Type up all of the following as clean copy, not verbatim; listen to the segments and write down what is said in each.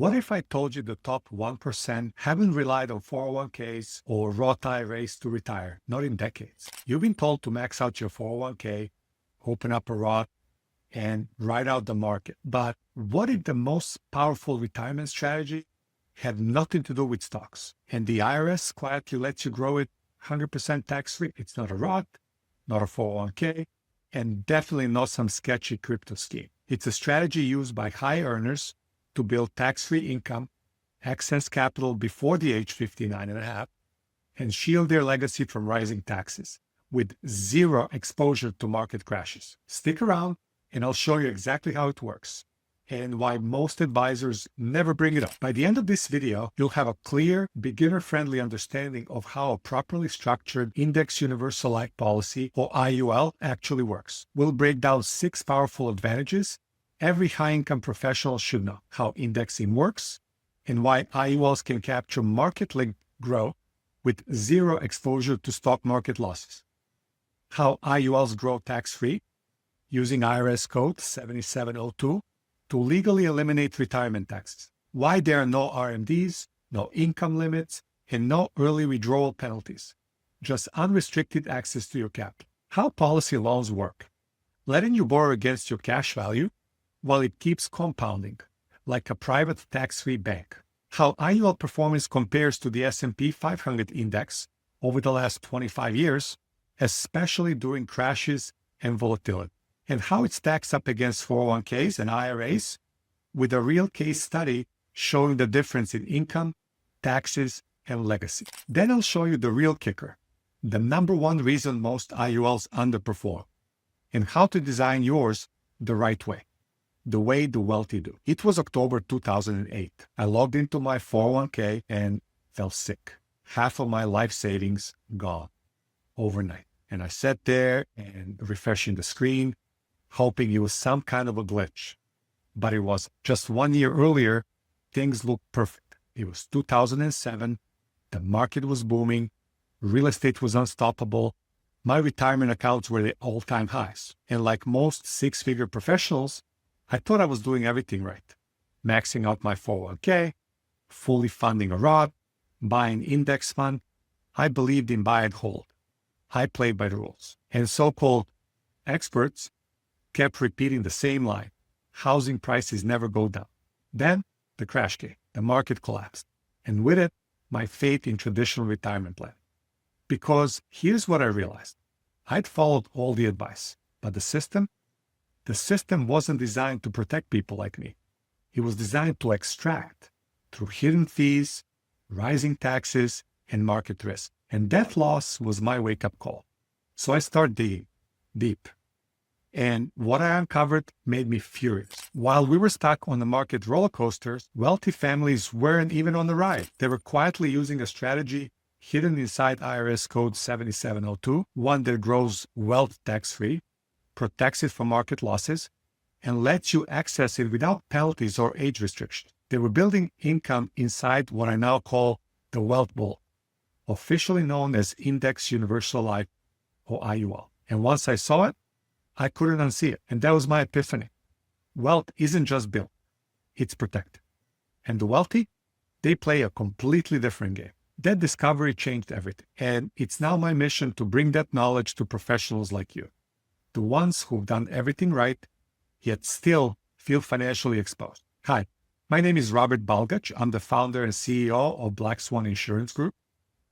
What if I told you the top 1% haven't relied on 401ks or Roth IRAs to retire? Not in decades. You've been told to max out your 401k, open up a Roth, and ride out the market. But what if the most powerful retirement strategy had nothing to do with stocks, and the IRS quietly lets you grow it 100% tax-free? It's not a Roth, not a 401k, and definitely not some sketchy crypto scheme. It's a strategy used by high earners to build tax-free income, excess capital before the age 59 and a half, and shield their legacy from rising taxes with zero exposure to market crashes. Stick around and I'll show you exactly how it works and why most advisors never bring it up. By the end of this video, you'll have a clear, beginner-friendly understanding of how a properly structured Index Universal Life Policy, or IUL, actually works. We'll break down 6 powerful advantages every high-income professional should know: how indexing works, and why IULs can capture market-linked growth with zero exposure to stock market losses, how IULs grow tax-free using IRS Code 7702 to legally eliminate retirement taxes, why there are no RMDs, no income limits, and no early withdrawal penalties, just unrestricted access to your capital, how policy loans work, letting you borrow against your cash value while it keeps compounding like a private tax-free bank, how IUL performance compares to the S&P 500 index over the last 25 years, especially during crashes and volatility, and how it stacks up against 401ks and IRAs with a real case study showing the difference in income, taxes, and legacy. Then I'll show you the real kicker, the number one reason most IULs underperform, and how to design yours the right way, the way the wealthy do. It was October 2008. I logged into my 401k and fell sick. Half of my life savings gone overnight. And I sat there and refreshing the screen, hoping it was some kind of a glitch. But it was. Just 1 year earlier, things looked perfect. It was 2007. The market was booming. Real estate was unstoppable. My retirement accounts were at all-time highs. And like most six-figure professionals, I thought I was doing everything right. Maxing out my 401k, fully funding a Roth, buying index fund. I believed in buy and hold. I played by the rules. And so-called experts kept repeating the same line: housing prices never go down. Then the crash came. The market collapsed. And with it, my faith in traditional retirement plan. Because here's what I realized. I'd followed all the advice, but the system wasn't designed to protect people like me. It was designed to extract through hidden fees, rising taxes, and market risk. And that loss was my wake-up call. So I started digging deep. And what I uncovered made me furious. While we were stuck on the market roller coasters, wealthy families weren't even on the ride. They were quietly using a strategy hidden inside IRS Code 7702, one that grows wealth tax-free, protects it from market losses, and lets you access it without penalties or age restrictions. They were building income inside what I now call the wealth bowl, officially known as Index Universal Life, or IUL. And once I saw it, I couldn't unsee it. And that was my epiphany. Wealth isn't just built, it's protected. And the wealthy, they play a completely different game. That discovery changed everything. And it's now my mission to bring that knowledge to professionals like you, the ones who've done everything right, yet still feel financially exposed. Hi, my name is Robert Balgac. I'm the founder and CEO of Black Swan Insurance Group.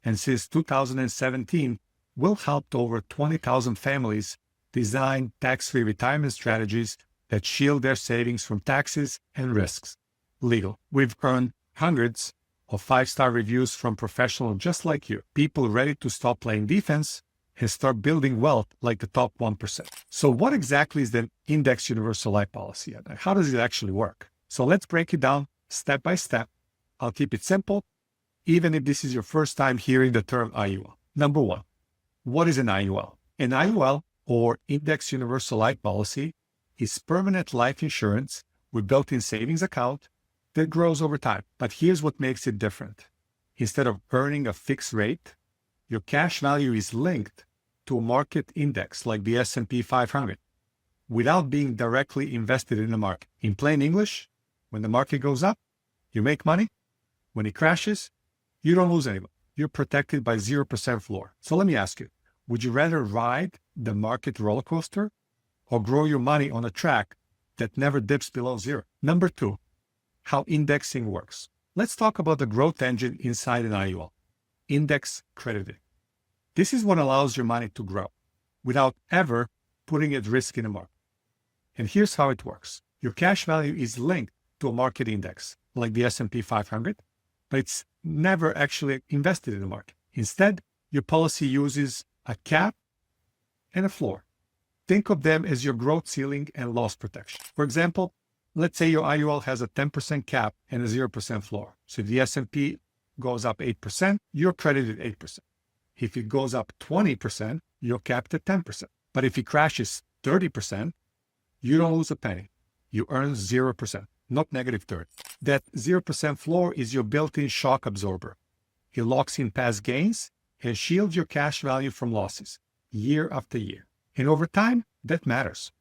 And since 2017, we've helped over 20,000 families design tax-free retirement strategies that shield their savings from taxes and risks. Legal. We've earned hundreds of 5-star reviews from professionals just like you, people ready to stop playing defense and start building wealth like the top 1%. So what exactly is the Index Universal Life Policy? And how does it actually work? So let's break it down step by step. I'll keep it simple, even if this is your first time hearing the term IUL. Number one, what is an IUL? An IUL, or Index Universal Life Policy, is permanent life insurance with built-in savings account that grows over time. But here's what makes it different. Instead of earning a fixed rate, your cash value is linked to a market index like the S&P 500 without being directly invested in the market. In plain English, when the market goes up, You make money. When it crashes, you don't lose any money. You're protected by 0% floor. So let me ask you, would you rather ride the market roller coaster or grow your money on a track that never dips below zero? Number two, how indexing works. Let's talk about the growth engine inside an IUL, index crediting. This is what allows your money to grow without ever putting at risk in a market. And here's how it works. Your cash value is linked to a market index, like the S&P 500, but it's never actually invested in the market. Instead, your policy uses a cap and a floor. Think of them as your growth ceiling and loss protection. For example, let's say your IUL has a 10% cap and a 0% floor. So if the S&P goes up 8%, you're credited 8%. If it goes up 20%, you're capped at 10%. But if it crashes 30%, you don't lose a penny. You earn 0%, not negative 30. That 0% floor is your built-in shock absorber. It locks in past gains and shields your cash value from losses year after year. And over time, that matters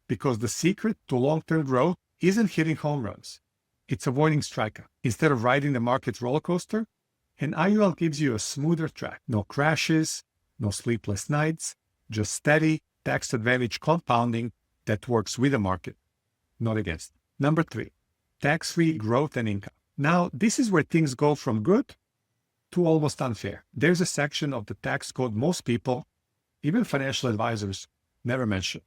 because the secret to long-term growth isn't hitting home runs. It's avoiding strikeout. Instead of riding the market's roller coaster, an IUL gives you a smoother track. No crashes, no sleepless nights, just steady tax advantage compounding that works with the market, not against. Number three, tax-free growth and income. Now, this is where things go from good to almost unfair. There's a section of the tax code most people, even financial advisors, never mention.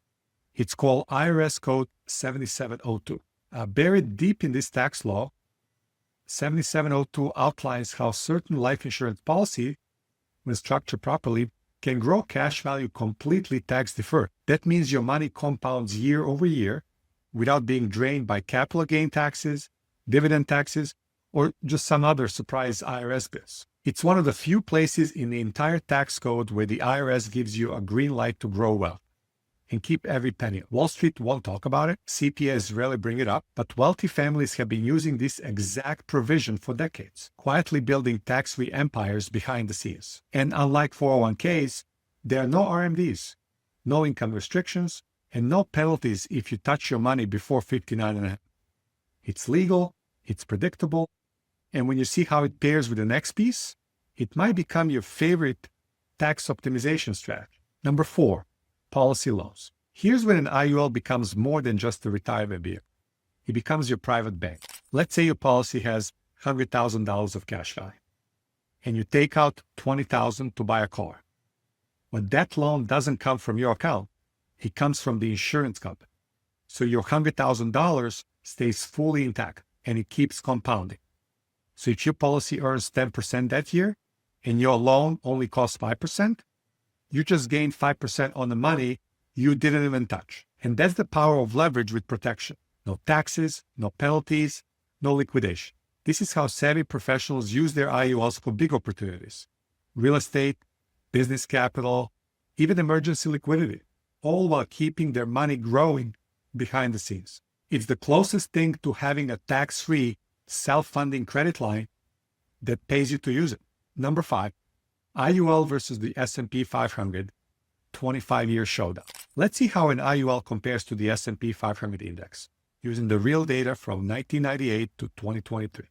It's called IRS Code 7702. Buried deep in this tax law, 7702 outlines how certain life insurance policy, when structured properly, can grow cash value completely tax-deferred. That means your money compounds year over year without being drained by capital gain taxes, dividend taxes, or just some other surprise IRS bills. It's one of the few places in the entire tax code where the IRS gives you a green light to grow wealth and keep every penny. Wall Street won't talk about it. CPAs rarely bring it up, but wealthy families have been using this exact provision for decades, quietly building tax-free empires behind the scenes. And unlike 401ks, there are no RMDs, no income restrictions, and no penalties if you touch your money before 59 and a half. It's legal, it's predictable, and when you see how it pairs with the next piece, it might become your favorite tax optimization strategy. Number four, policy loans. Here's when an IUL becomes more than just a retirement vehicle. It becomes your private bank. Let's say your policy has $100,000 of cash value, and you take out $20,000 to buy a car. But that loan doesn't come from your account. It comes from the insurance company. So your $100,000 stays fully intact, and it keeps compounding. So if your policy earns 10% that year, and your loan only costs 5%, you just gained 5% on the money you didn't even touch. And that's the power of leverage with protection. No taxes, no penalties, no liquidation. This is how savvy professionals use their IULs for big opportunities. Real estate, business capital, even emergency liquidity, all while keeping their money growing behind the scenes. It's the closest thing to having a tax-free, self-funding credit line that pays you to use it. Number five, IUL versus the S&P 500 25-year showdown. Let's see how an IUL compares to the S&P 500 index using the real data from 1998 to 2023.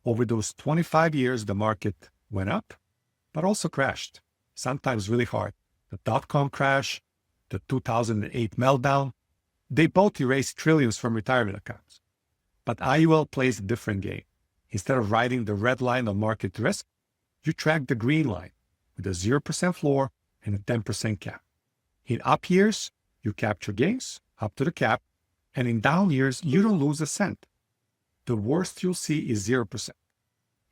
Over those 25 years, the market went up, but also crashed, sometimes really hard. The dot-com crash, the 2008 meltdown, they both erased trillions from retirement accounts. But IUL plays a different game. Instead of riding the red line of market risk, you track the green line with a 0% floor and a 10% cap. In up years, you capture gains up to the cap, and in down years, you don't lose a cent. The worst you'll see is 0%,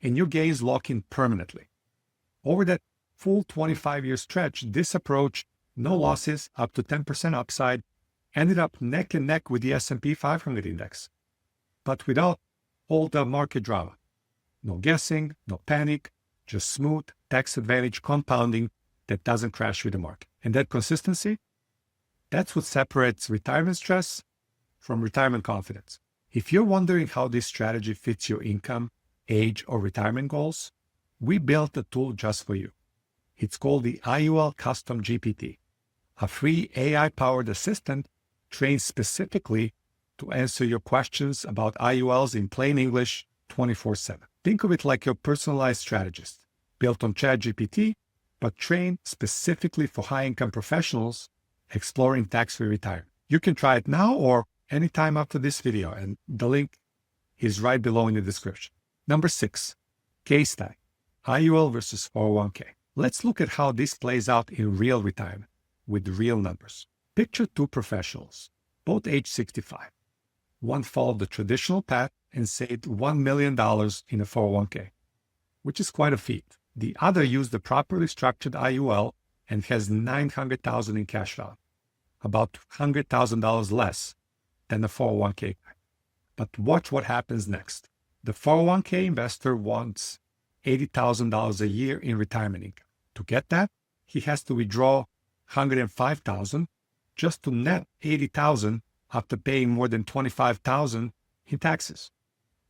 and your gains lock in permanently. Over that full 25-year stretch, this approach, no losses, up to 10% upside, ended up neck and neck with the S&P 500 index, but without all the market drama. No guessing, no panic, just smooth, tax advantage compounding that doesn't crash with the market. And that consistency, that's what separates retirement stress from retirement confidence. If you're wondering how this strategy fits your income, age, or retirement goals, we built a tool just for you. It's called the IUL Custom GPT, a free AI-powered assistant trained specifically to answer your questions about IULs in plain English 24/7. Think of it like your personalized strategist, built on ChatGPT, but trained specifically for high-income professionals exploring tax-free retirement. You can try it now or anytime after this video, and the link is right below in the description. Number 6, case study, IUL versus 401k. Let's look at how this plays out in real retirement with real numbers. Picture two professionals, both age 65. One followed the traditional path and saved $1 million in a 401k, which is quite a feat. The other used the properly structured IUL and has $900,000 in cash value, about $100,000 less than the 401k. But watch what happens next. The 401k investor wants $80,000 a year in retirement income. To get that, he has to withdraw $105,000 just to net $80,000 after paying more than $25,000 in taxes.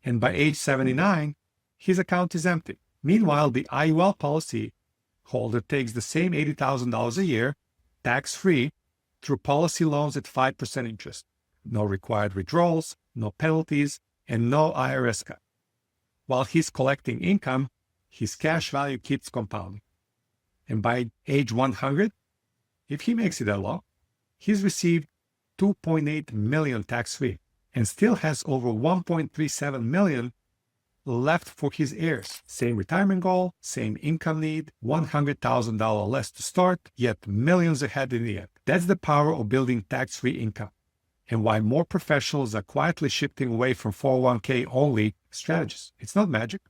And by age 79, his account is empty. Meanwhile, the IUL policy holder takes the same $80,000 a year, tax-free, through policy loans at 5% interest. No required withdrawals, no penalties, and no IRS cut. While he's collecting income, his cash value keeps compounding. And by age 100, if he makes it that long, he's received $2.8 million tax-free and still has over $1.37 million left for his heirs. Same retirement goal, same income need, $100,000 less to start, yet millions ahead in the end. That's the power of building tax-free income, and why more professionals are quietly shifting away from 401k only strategies. It's not magic,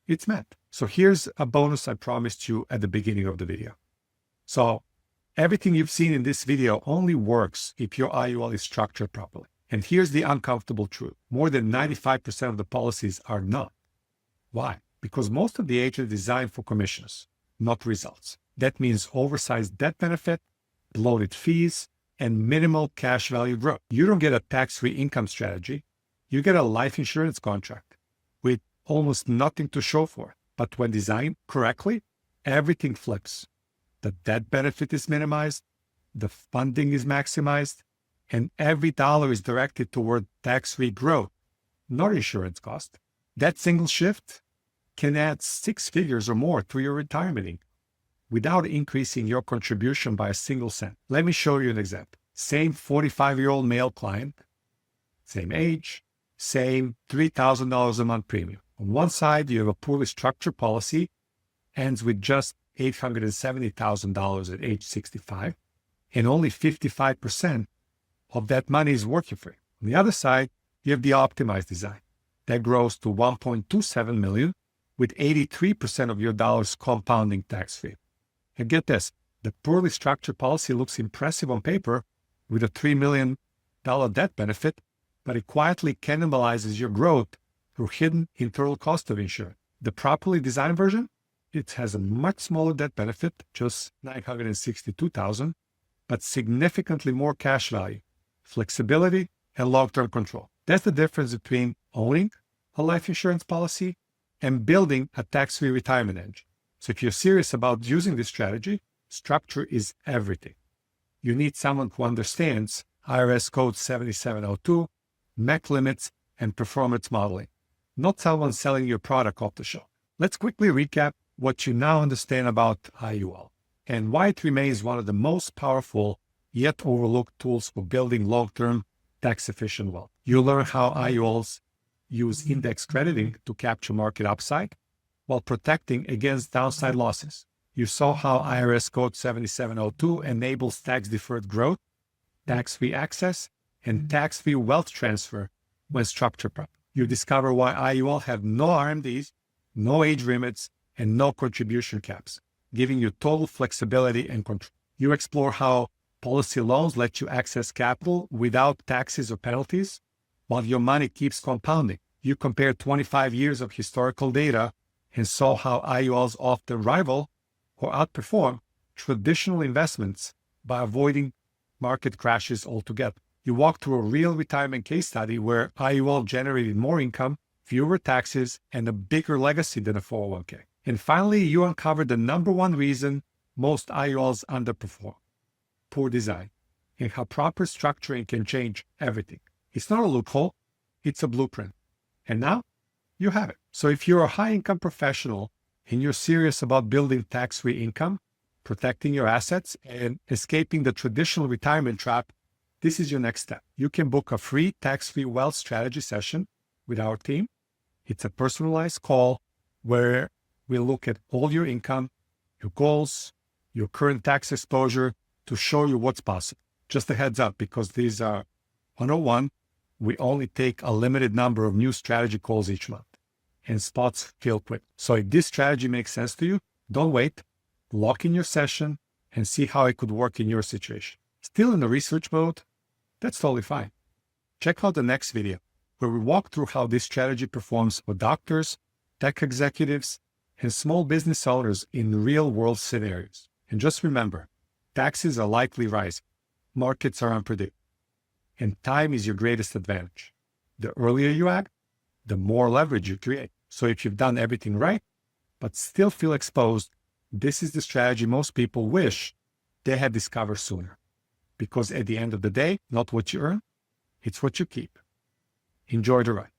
it's math. So here's a bonus I promised you at the beginning of the video. So everything you've seen in this video only works if your IUL is structured properly. And here's the uncomfortable truth. More than 95% of the policies are not. Why? Because most of the age is designed for commissions, not results. That means oversized death benefit, bloated fees, and minimal cash value growth. You don't get a tax-free income strategy. You get a life insurance contract with almost nothing to show for it. But when designed correctly, everything flips. The death benefit is minimized, the funding is maximized, and every dollar is directed toward tax-free growth, not insurance cost. That single shift can add 6 figures or more to your retirement income without increasing your contribution by a single cent. Let me show you an example. Same 45-year-old male client, same age, same $3,000 a month premium. On one side, you have a poorly structured policy, ends with just $870,000 at age 65, and only 55% of that money is working for you. On the other side, you have the optimized design. That grows to $1.27 million with 83% of your dollars compounding tax-free. And get this, the poorly structured policy looks impressive on paper with a $3 million death benefit, but it quietly cannibalizes your growth through hidden internal cost of insurance. The properly designed version, it has a much smaller death benefit, just $962,000, but significantly more cash value, flexibility, and long-term control. That's the difference between owning a life insurance policy and building a tax-free retirement engine. So if you're serious about using this strategy, structure is everything. You need someone who understands IRS Code 7702, MEC limits, and performance modeling, not someone selling your product off the shelf. Let's quickly recap what you now understand about IUL and why it remains one of the most powerful yet overlooked tools for building long-term tax-efficient wealth. You'll learn how IULs use index crediting to capture market upside while protecting against downside losses. You saw how IRS Code 7702 enables tax-deferred growth, tax-free access, and tax-free wealth transfer when structured properly. You discover why IUL have no RMDs, no age limits, and no contribution caps, giving you total flexibility and control. You explore how policy loans let you access capital without taxes or penalties, while your money keeps compounding. You compare 25 years of historical data and saw how IULs often rival or outperform traditional investments by avoiding market crashes altogether. You walk through a real retirement case study where IUL generated more income, fewer taxes, and a bigger legacy than a 401k. And finally, you uncover the number one reason most IULs underperform: poor design, and how proper structuring can change everything. It's not a loophole, it's a blueprint. And now, you have it. So if you're a high-income professional and you're serious about building tax-free income, protecting your assets, and escaping the traditional retirement trap, this is your next step. You can book a free tax-free wealth strategy session with our team. It's a personalized call where we look at all your income, your goals, your current tax exposure to show you what's possible. Just a heads up, because these are 101, we only take a limited number of new strategy calls each month, and spots fill quick. So if this strategy makes sense to you, don't wait. Lock in your session and see how it could work in your situation. Still in the research mode? That's totally fine. Check out the next video where we walk through how this strategy performs for doctors, tech executives, and small business owners in real-world scenarios. And just remember, taxes are likely rising, markets are unpredictable, and time is your greatest advantage. The earlier you act, the more leverage you create. So if you've done everything right, but still feel exposed, this is the strategy most people wish they had discovered sooner. Because at the end of the day, not what you earn, it's what you keep. Enjoy the ride.